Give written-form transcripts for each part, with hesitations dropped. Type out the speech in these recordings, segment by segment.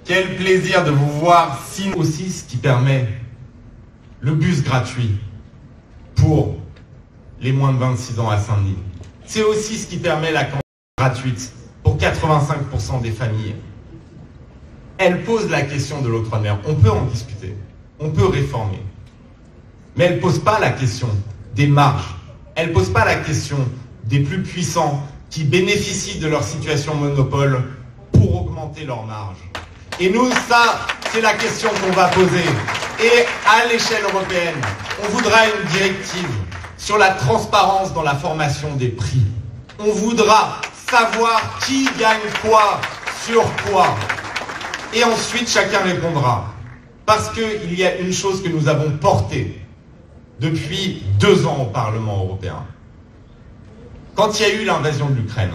quel plaisir de vous voir. C'est aussi ce qui permet le bus gratuit pour les moins de 26 ans à Saint-Denis. C'est aussi ce qui permet la cantine gratuite pour 85% des familles. Elle pose la question de l'octroi de mer. On peut en discuter, on peut réformer. Mais elle ne pose pas la question des marges. Elle ne pose pas la question des plus puissants qui bénéficient de leur situation monopole pour augmenter leurs marges. Et nous, ça, c'est la question qu'on va poser. Et à l'échelle européenne, on voudra une directive sur la transparence dans la formation des prix. On voudra savoir qui gagne quoi, sur quoi. Et ensuite, chacun répondra. Parce qu'il y a une chose que nous avons portée depuis 2 ans au Parlement européen. Quand il y a eu l'invasion de l'Ukraine,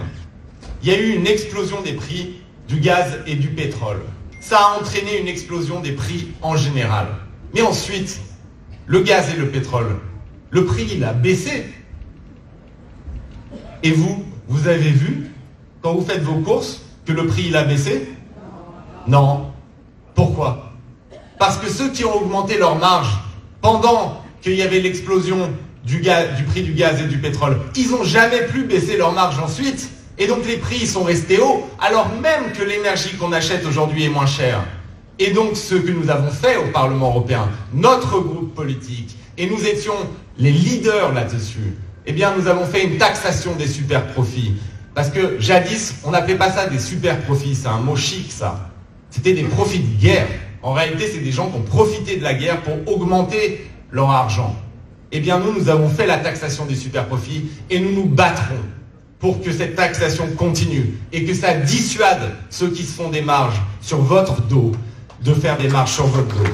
il y a eu une explosion des prix du gaz et du pétrole. Ça a entraîné une explosion des prix en général. Mais ensuite, le gaz et le pétrole, le prix, il a baissé. Et vous avez vu, quand vous faites vos courses, que le prix, il a baissé? Non. Pourquoi? Parce que ceux qui ont augmenté leur marge pendant qu'il y avait l'explosion du prix du gaz et du pétrole, ils n'ont jamais pu baisser leur marge ensuite. Et donc les prix sont restés hauts, alors même que l'énergie qu'on achète aujourd'hui est moins chère. Et donc ce que nous avons fait au Parlement européen, notre groupe politique, et nous étions les leaders là-dessus, eh bien nous avons fait une taxation des super profits. Parce que jadis, on n'appelait pas ça des super profits, c'est un mot chic ça. C'était des profits de guerre. En réalité, c'est des gens qui ont profité de la guerre pour augmenter leur argent. Eh bien nous avons fait la taxation des super profits et nous nous battrons pour que cette taxation continue et que ça dissuade ceux qui se font des marges sur votre dos de faire des marges sur votre dos.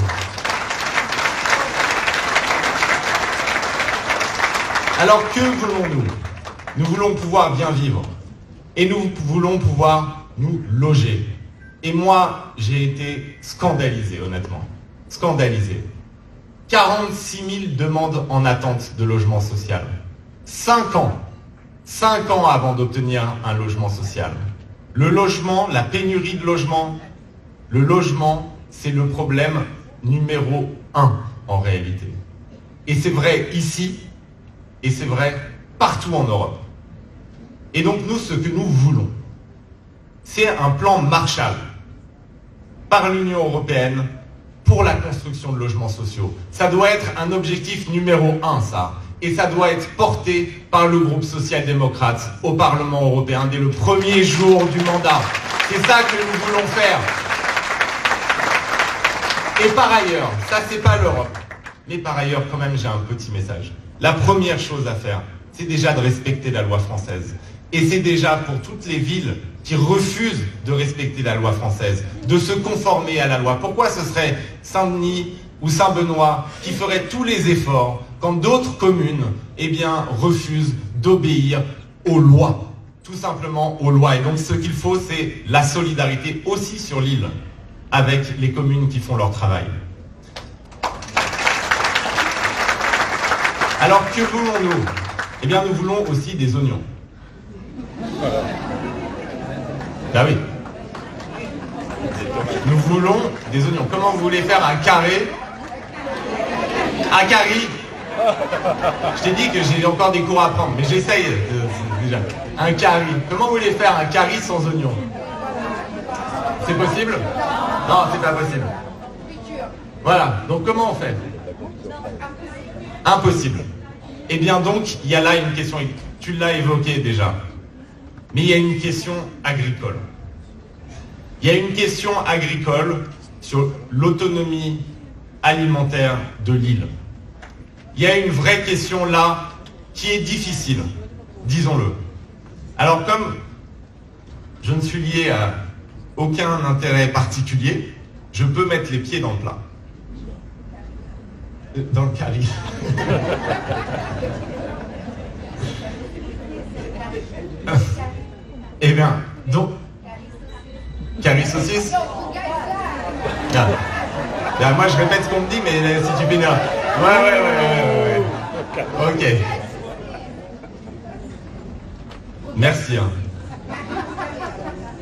Alors que voulons-nous? Nous voulons pouvoir bien vivre et nous voulons pouvoir nous loger. Et moi, j'ai été scandalisé, honnêtement. Scandalisé. 46 000 demandes en attente de logement social. 5 ans. 5 ans avant d'obtenir un logement social. Le logement, la pénurie de logement, le logement, c'est le problème numéro 1 en réalité. Et c'est vrai ici, et c'est vrai partout en Europe. Et donc nous, ce que nous voulons, c'est un plan Marshall par l'Union européenne pour la construction de logements sociaux. Ça doit être un objectif numéro 1, ça. Et ça doit être porté par le groupe social-démocrate au Parlement européen dès le premier jour du mandat. C'est ça que nous voulons faire. Et par ailleurs, ça c'est pas l'Europe, mais par ailleurs quand même j'ai un petit message. La première chose à faire, c'est déjà de respecter la loi française. Et c'est déjà pour toutes les villes qui refusent de respecter la loi française, de se conformer à la loi. Pourquoi ce serait Saint-Denis ou Saint-Benoît qui feraient tous les efforts quand d'autres communes, eh bien, refusent d'obéir aux lois, tout simplement aux lois. Et donc ce qu'il faut, c'est la solidarité aussi sur l'île avec les communes qui font leur travail. Alors que voulons-nous? Eh bien, nous voulons aussi des oignons. Ben oui. Nous voulons des oignons. Comment vous voulez faire un carré? Un carré? Je t'ai dit que j'ai encore des cours à prendre, mais j'essaye déjà. Un carré. Comment vous voulez faire un carré sans oignons? C'est possible? Non, c'est pas possible. Voilà. Donc comment on fait? Impossible. Eh bien donc, il y a là une question, tu l'as évoqué déjà, mais il y a une question agricole. Il y a une question agricole sur l'autonomie alimentaire de l'île. Il y a une vraie question là qui est difficile, disons-le. Alors comme je ne suis lié à aucun intérêt particulier, je peux mettre les pieds dans le plat. Dans le carré. Eh bien, donc, carré saucisse. Là, moi, je répète ce qu'on me dit, mais si tu fais bien. Ouais. Ok.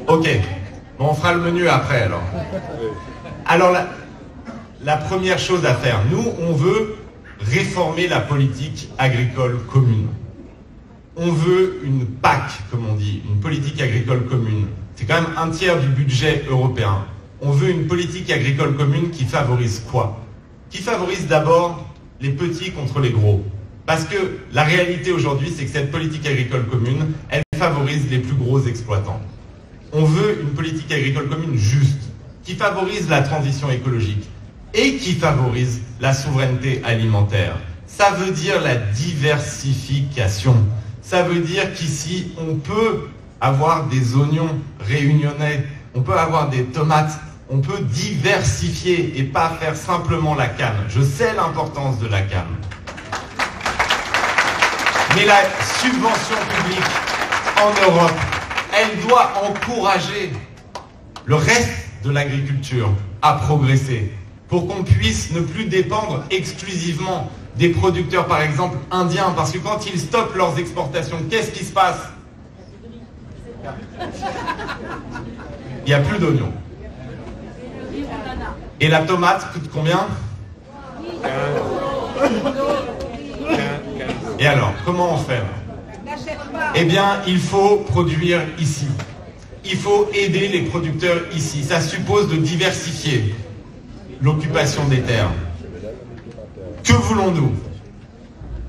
Ok. Bon, on fera le menu après, alors. Alors, la première chose à faire, nous, on veut réformer la politique agricole commune. On veut une PAC, comme on dit, une politique agricole commune. C'est quand même un tiers du budget européen. On veut une politique agricole commune qui favorise quoi? Qui favorise d'abord les petits contre les gros. Parce que la réalité aujourd'hui, c'est que cette politique agricole commune, elle favorise les plus gros exploitants. On veut une politique agricole commune juste, qui favorise la transition écologique et qui favorise la souveraineté alimentaire. Ça veut dire la diversification. Ça veut dire qu'ici, on peut avoir des oignons réunionnais, on peut avoir des tomates, on peut diversifier et pas faire simplement la canne. Je sais l'importance de la canne. Mais la subvention publique en Europe, elle doit encourager le reste de l'agriculture à progresser pour qu'on puisse ne plus dépendre exclusivement des producteurs, par exemple, indiens. Parce que quand ils stoppent leurs exportations, qu'est-ce qui se passe? Il n'y a plus d'oignons. Et la tomate coûte combien? Et alors, comment on fait? Eh bien, il faut produire ici. Il faut aider les producteurs ici. Ça suppose de diversifier l'occupation des terres. Que voulons-nous?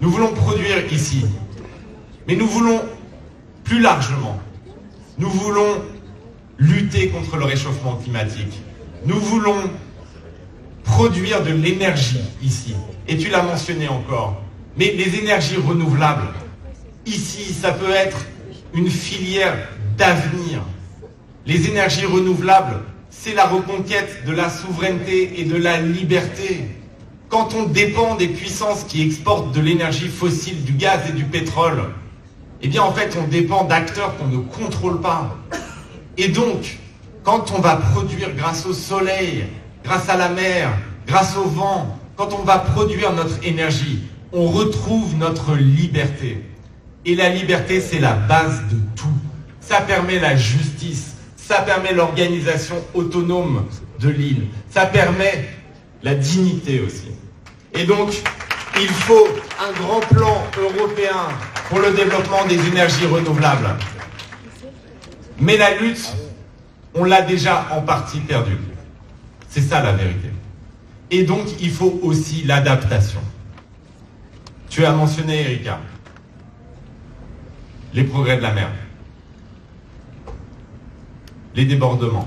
Nous voulons produire ici. Mais nous voulons plus largement. Nous voulons lutter contre le réchauffement climatique. Nous voulons produire de l'énergie ici. Et tu l'as mentionné encore. Mais les énergies renouvelables, ici, ça peut être une filière d'avenir. Les énergies renouvelables, c'est la reconquête de la souveraineté et de la liberté. Quand on dépend des puissances qui exportent de l'énergie fossile, du gaz et du pétrole, eh bien en fait on dépend d'acteurs qu'on ne contrôle pas. Et donc, quand on va produire grâce au soleil, grâce à la mer, grâce au vent, quand on va produire notre énergie, on retrouve notre liberté. Et la liberté, c'est la base de tout. Ça permet la justice, ça permet l'organisation autonome de l'île, ça permet la dignité aussi. Et donc, il faut un grand plan européen pour le développement des énergies renouvelables. Mais la lutte, on l'a déjà en partie perdue. C'est ça la vérité. Et donc, il faut aussi l'adaptation. Tu as mentionné, Erika, les progrès de la mer, les débordements,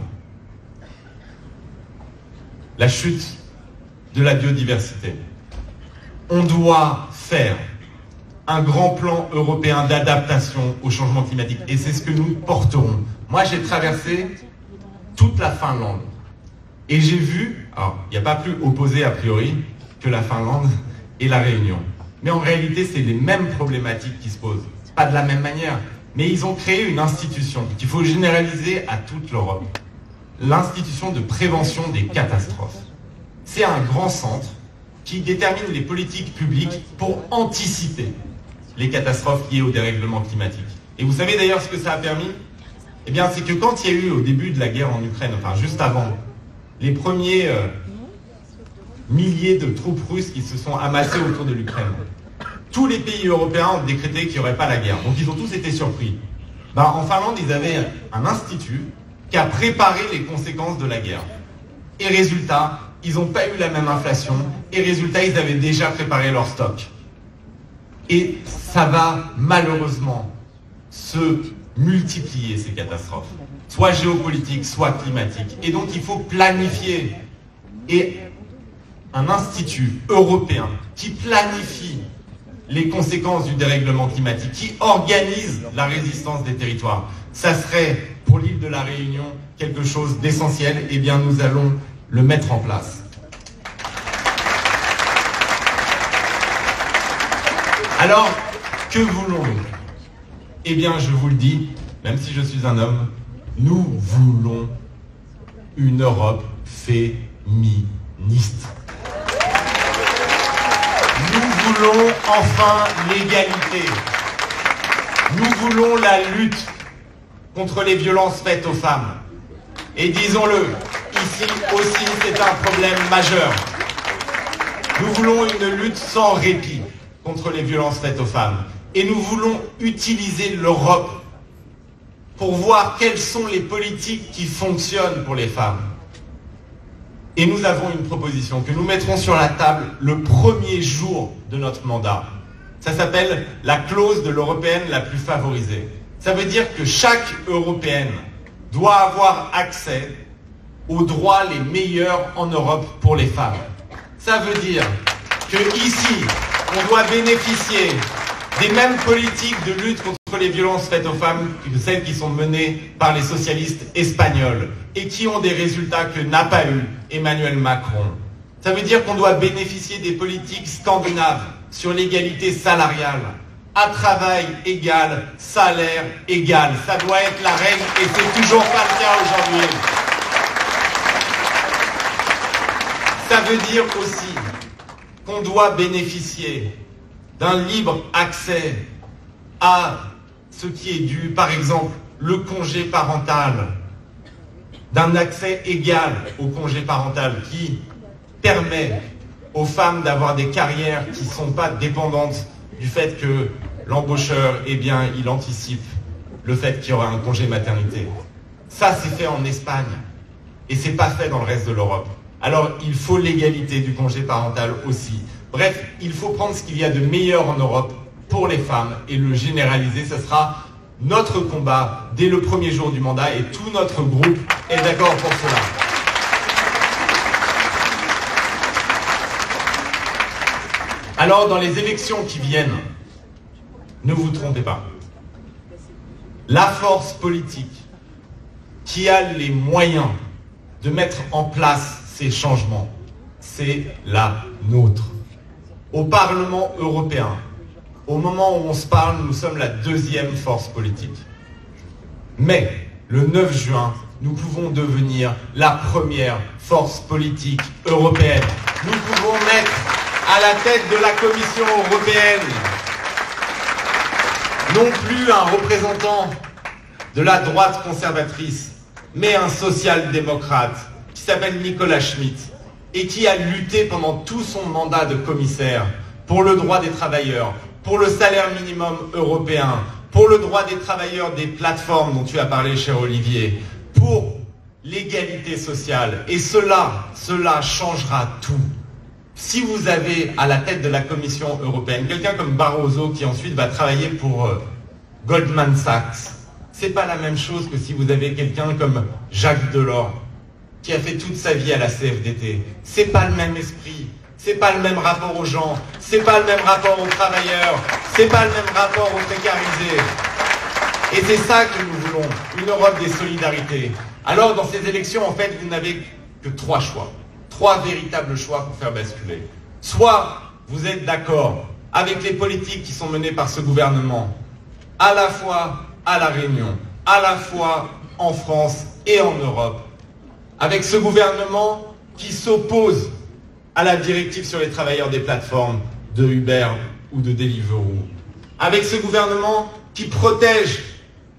la chute de la biodiversité. On doit faire un grand plan européen d'adaptation au changement climatique. Et c'est ce que nous porterons. Moi, j'ai traversé toute la Finlande. Et j'ai vu, alors, il n'y a pas plus opposé a priori que la Finlande et la Réunion. Mais en réalité, c'est les mêmes problématiques qui se posent. Pas de la même manière. Mais ils ont créé une institution qu'il faut généraliser à toute l'Europe. L'institution de prévention des catastrophes. C'est un grand centre qui détermine les politiques publiques pour anticiper les catastrophes liées au dérèglement climatique. Et vous savez d'ailleurs ce que ça a permis? Eh bien, c'est que quand il y a eu au début de la guerre en Ukraine, enfin juste avant, les premiers milliers de troupes russes qui se sont amassées autour de l'Ukraine, tous les pays européens ont décrété qu'il n'y aurait pas la guerre. Donc ils ont tous été surpris. En Finlande, ils avaient un institut qui a préparé les conséquences de la guerre. Et résultat, ils n'ont pas eu la même inflation. Et résultat, ils avaient déjà préparé leur stock. Et ça va malheureusement se multiplier, ces catastrophes. Soit géopolitiques, soit climatiques. Et donc il faut planifier. Et un institut européen qui planifie les conséquences du dérèglement climatique, qui organise la résistance des territoires, ça serait pour l'île de la Réunion quelque chose d'essentiel. Eh bien, nous allons le mettre en place. Alors, que voulons-nous? Eh bien, je vous le dis, même si je suis un homme, nous voulons une Europe féministe. Nous voulons enfin l'égalité. Nous voulons la lutte contre les violences faites aux femmes. Et disons-le, ici aussi c'est un problème majeur. Nous voulons une lutte sans répit contre les violences faites aux femmes. Et nous voulons utiliser l'Europe pour voir quelles sont les politiques qui fonctionnent pour les femmes. Et nous avons une proposition que nous mettrons sur la table le premier jour de notre mandat. Ça s'appelle la clause de l'Européenne la plus favorisée. Ça veut dire que chaque Européenne doit avoir accès aux droits les meilleurs en Europe pour les femmes. Ça veut dire que ici, on doit bénéficier des mêmes politiques de lutte contre les violences faites aux femmes que celles qui sont menées par les socialistes espagnols et qui ont des résultats que n'a pas eu Emmanuel Macron. Ça veut dire qu'on doit bénéficier des politiques scandinaves sur l'égalité salariale. À travail égal, salaire égal. Ça doit être la règle et c'est toujours pas le cas aujourd'hui. Ça veut dire aussi qu'on doit bénéficier d'un libre accès à ce qui est dû, par exemple, le congé parental, d'un accès égal au congé parental qui permet aux femmes d'avoir des carrières qui ne sont pas dépendantes du fait que l'embaucheur, eh bien, il anticipe le fait qu'il y aura un congé maternité. Ça, c'est fait en Espagne et c'est pas fait dans le reste de l'Europe. Alors, il faut l'égalité du congé parental aussi. Bref, il faut prendre ce qu'il y a de meilleur en Europe pour les femmes et le généraliser. Ce sera notre combat dès le premier jour du mandat et tout notre groupe est d'accord pour cela. Alors, dans les élections qui viennent, ne vous trompez pas. La force politique qui a les moyens de mettre en place ces changements, c'est la nôtre. Au Parlement européen, au moment où on se parle, nous sommes la deuxième force politique. Mais, le 9 juin, nous pouvons devenir la première force politique européenne. Nous pouvons mettre à la tête de la Commission européenne non plus un représentant de la droite conservatrice, mais un social-démocrate qui s'appelle Nicolas Schmit et qui a lutté pendant tout son mandat de commissaire pour le droit des travailleurs, pour le salaire minimum européen, pour le droit des travailleurs des plateformes dont tu as parlé, cher Olivier, pour l'égalité sociale. Et cela changera tout. Si vous avez à la tête de la Commission européenne quelqu'un comme Barroso qui ensuite va travailler pour Goldman Sachs, c'est pas la même chose que si vous avez quelqu'un comme Jacques Delors qui a fait toute sa vie à la CFDT. C'est pas le même esprit, c'est pas le même rapport aux gens, c'est pas le même rapport aux travailleurs, c'est pas le même rapport aux précarisés. Et c'est ça que nous voulons, une Europe des solidarités. Alors dans ces élections, en fait, vous n'avez que 3 choix. 3 véritables choix pour faire basculer. Soit vous êtes d'accord avec les politiques qui sont menées par ce gouvernement, à la fois à La Réunion, à la fois en France et en Europe, avec ce gouvernement qui s'oppose à la directive sur les travailleurs des plateformes de Uber ou de Deliveroo, avec ce gouvernement qui protège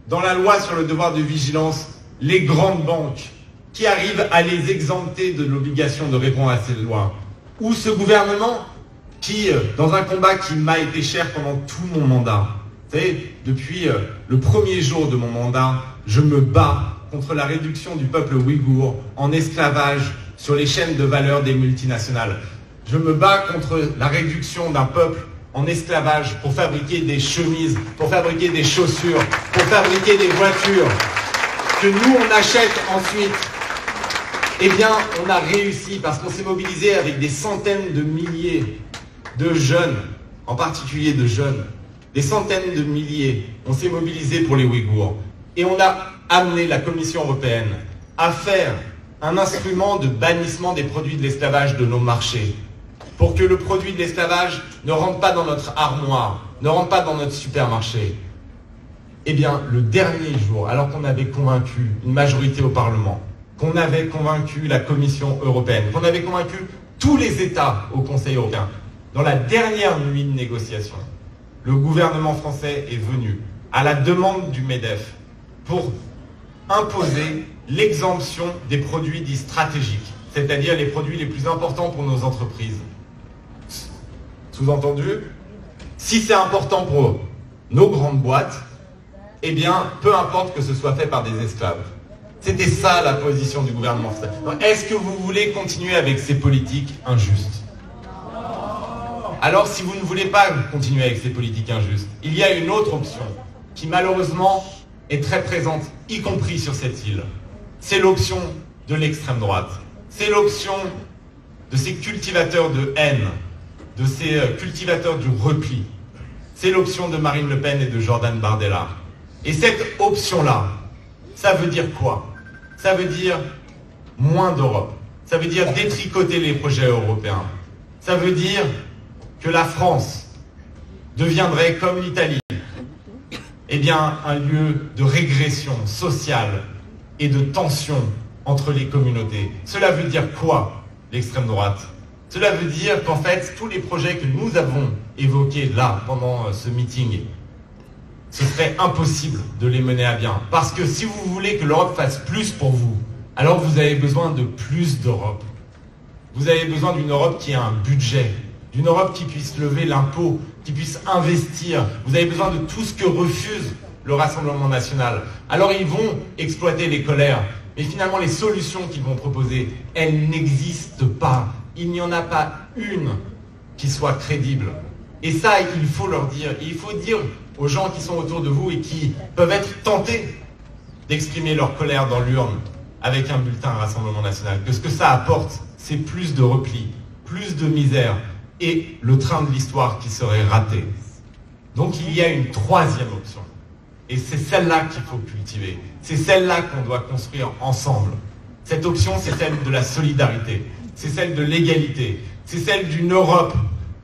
dans la loi sur le devoir de vigilance les grandes banques, qui arrive à les exempter de l'obligation de répondre à ces lois, ou ce gouvernement qui, dans un combat qui m'a été cher pendant tout mon mandat, vous savez, depuis le premier jour de mon mandat, je me bats contre la réduction du peuple ouïghour en esclavage sur les chaînes de valeur des multinationales. Je me bats contre la réduction d'un peuple en esclavage pour fabriquer des chemises, pour fabriquer des chaussures, pour fabriquer des voitures que nous on achète ensuite. Eh bien, on a réussi parce qu'on s'est mobilisé avec des centaines de milliers de jeunes, en particulier de jeunes, des centaines de milliers. On s'est mobilisé pour les Ouïghours. Et on a amené la Commission européenne à faire un instrument de bannissement des produits de l'esclavage de nos marchés, pour que le produit de l'esclavage ne rentre pas dans notre armoire, ne rentre pas dans notre supermarché. Eh bien, le dernier jour, alors qu'on avait convaincu une majorité au Parlement, qu'on avait convaincu la Commission européenne, qu'on avait convaincu tous les États au Conseil européen, dans la dernière nuit de négociation, le gouvernement français est venu à la demande du MEDEF pour imposer l'exemption des produits dits stratégiques, c'est-à-dire les produits les plus importants pour nos entreprises. Sous-entendu, si c'est important pour nos grandes boîtes, eh bien, peu importe que ce soit fait par des esclaves. C'était ça la position du gouvernement français. Est-ce que vous voulez continuer avec ces politiques injustes? Alors, si vous ne voulez pas continuer avec ces politiques injustes, il y a une autre option qui malheureusement est très présente, y compris sur cette île. C'est l'option de l'extrême droite. C'est l'option de ces cultivateurs de haine, de ces cultivateurs du repli. C'est l'option de Marine Le Pen et de Jordan Bardella. Et cette option-là, ça veut dire quoi? Ça veut dire moins d'Europe. Ça veut dire détricoter les projets européens. Ça veut dire que la France deviendrait, comme l'Italie, eh bien, un lieu de régression sociale et de tension entre les communautés. Cela veut dire quoi, l'extrême droite? Cela veut dire qu'en fait, tous les projets que nous avons évoqués là, pendant ce meeting, ce serait impossible de les mener à bien. Parce que si vous voulez que l'Europe fasse plus pour vous, alors vous avez besoin de plus d'Europe. Vous avez besoin d'une Europe qui ait un budget, d'une Europe qui puisse lever l'impôt, qui puisse investir. Vous avez besoin de tout ce que refuse le Rassemblement national. Alors ils vont exploiter les colères, mais finalement les solutions qu'ils vont proposer, elles n'existent pas. Il n'y en a pas une qui soit crédible. Et ça, il faut leur dire. Et il faut dire aux gens qui sont autour de vous et qui peuvent être tentés d'exprimer leur colère dans l'urne avec un bulletin Rassemblement national, que ce que ça apporte, c'est plus de repli, plus de misère et le train de l'histoire qui serait raté. Donc il y a une troisième option. Et c'est celle-là qu'il faut cultiver. C'est celle-là qu'on doit construire ensemble. Cette option, c'est celle de la solidarité. C'est celle de l'égalité. C'est celle d'une Europe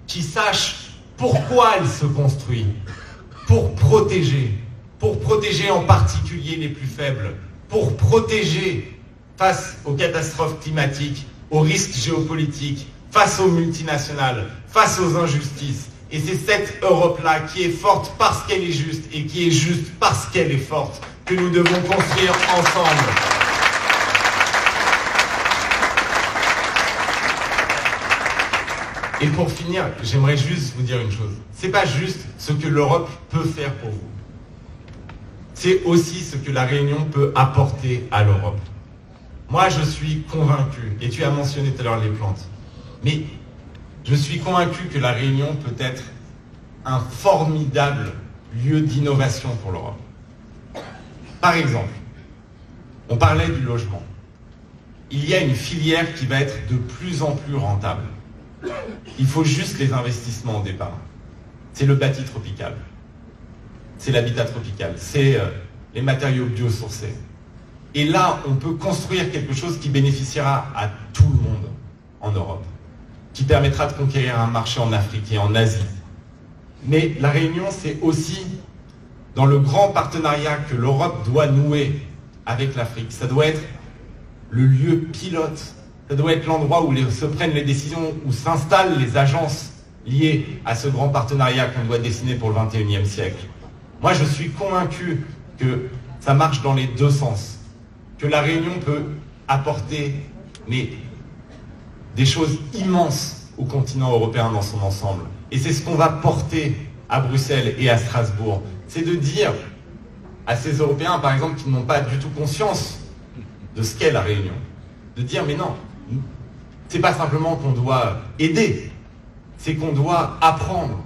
qui sache pourquoi elle se construit. Pour protéger en particulier les plus faibles, pour protéger face aux catastrophes climatiques, aux risques géopolitiques, face aux multinationales, face aux injustices. Et c'est cette Europe-là qui est forte parce qu'elle est juste et qui est juste parce qu'elle est forte que nous devons construire ensemble. Et pour finir, j'aimerais juste vous dire une chose. C'est pas juste ce que l'Europe peut faire pour vous. C'est aussi ce que la Réunion peut apporter à l'Europe. Moi, je suis convaincu, et tu as mentionné tout à l'heure les plantes, mais je suis convaincu que la Réunion peut être un formidable lieu d'innovation pour l'Europe. Par exemple, on parlait du logement. Il y a une filière qui va être de plus en plus rentable. Il faut juste les investissements au départ. C'est le bâti tropical. C'est l'habitat tropical. C'est les matériaux biosourcés. Et là, on peut construire quelque chose qui bénéficiera à tout le monde en Europe, qui permettra de conquérir un marché en Afrique et en Asie. Mais la Réunion, c'est aussi dans le grand partenariat que l'Europe doit nouer avec l'Afrique. Ça doit être le lieu pilote. Ça doit être l'endroit où se prennent les décisions, où s'installent les agences liées à ce grand partenariat qu'on doit dessiner pour le XXIe siècle. Moi, je suis convaincu que ça marche dans les deux sens. Que la Réunion peut apporter des choses immenses au continent européen dans son ensemble. Et c'est ce qu'on va porter à Bruxelles et à Strasbourg. C'est de dire à ces Européens, par exemple, qui n'ont pas du tout conscience de ce qu'est la Réunion, de dire, mais non, c'est pas simplement qu'on doit aider, c'est qu'on doit apprendre,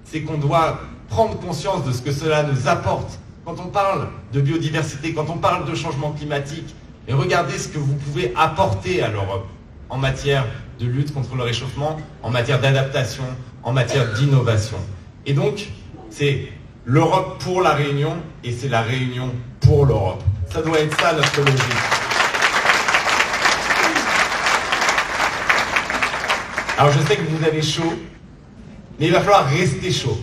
c'est qu'on doit prendre conscience de ce que cela nous apporte. Quand on parle de biodiversité, quand on parle de changement climatique, et regardez ce que vous pouvez apporter à l'Europe en matière de lutte contre le réchauffement, en matière d'adaptation, en matière d'innovation. Et donc, c'est l'Europe pour la Réunion, et c'est la Réunion pour l'Europe. Ça doit être ça notre logique. Alors je sais que vous avez chaud, mais il va falloir rester chaud,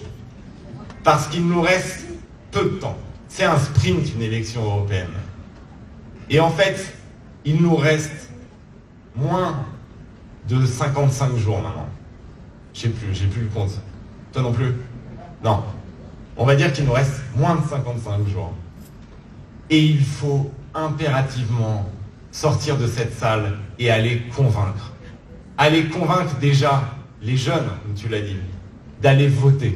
parce qu'il nous reste peu de temps. C'est un sprint, une élection européenne. Et en fait, il nous reste moins de 55 jours maintenant. Je sais plus, j'ai plus le compte. Toi non plus? Non. On va dire qu'il nous reste moins de 55 jours. Et il faut impérativement sortir de cette salle et aller convaincre. Aller convaincre déjà les jeunes, comme tu l'as dit, d'aller voter.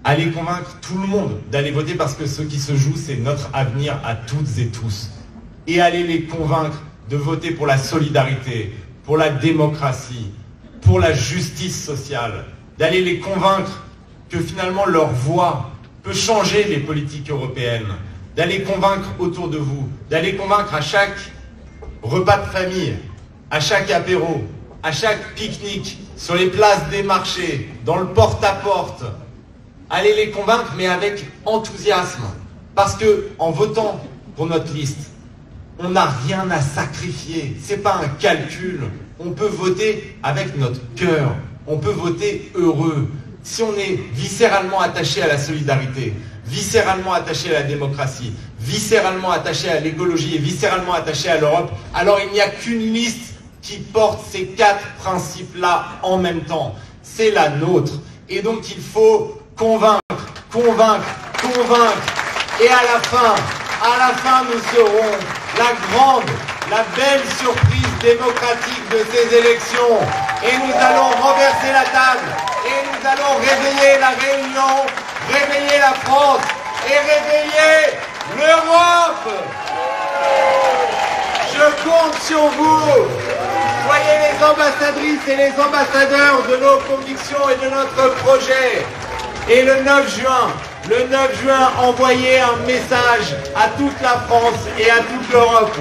Aller convaincre tout le monde d'aller voter parce que ce qui se joue, c'est notre avenir à toutes et tous. Et aller les convaincre de voter pour la solidarité, pour la démocratie, pour la justice sociale. D'aller les convaincre que finalement leur voix peut changer les politiques européennes. D'aller convaincre autour de vous, d'aller convaincre à chaque repas de famille, à chaque apéro, à chaque pique-nique, sur les places des marchés, dans le porte-à-porte. Allez les convaincre, mais avec enthousiasme. Parce que en votant pour notre liste, on n'a rien à sacrifier. C'est pas un calcul. On peut voter avec notre cœur. On peut voter heureux. Si on est viscéralement attaché à la solidarité, viscéralement attaché à la démocratie, viscéralement attaché à l'écologie et viscéralement attaché à l'Europe, alors il n'y a qu'une liste qui porte ces 4 principes-là en même temps. C'est la nôtre. Et donc il faut convaincre, convaincre, convaincre. Et à la fin, nous serons la grande, la belle surprise démocratique de ces élections. Et nous allons renverser la table. Et nous allons réveiller la Réunion, réveiller la France et réveiller l'Europe. Je compte sur vous. Soyez les ambassadrices et les ambassadeurs de nos convictions et de notre projet. Et le 9 juin, envoyez un message à toute la France et à toute l'Europe.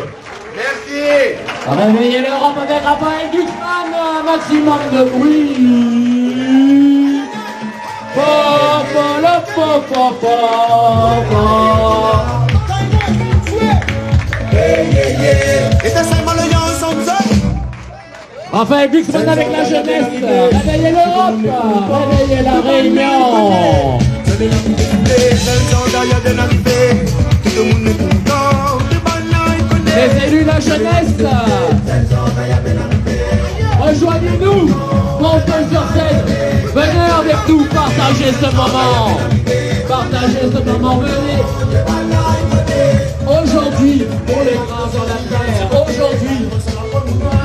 Merci. Réveillez l'Europe avec Raphaël Glucksmann, un maximum de bruit. Raphaël Glucksmann avec la jeunesse. Réveillez l'Europe, réveillez la Réunion. Les élus, la jeunesse. Rejoignez-nous, montez sur scène. Venez avec nous partager ce moment. Partagez ce moment, venez. Aujourd'hui, pour les bras dans la terre, aujourd'hui,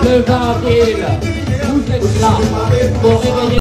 le 20 avril, vous êtes là pour réveiller.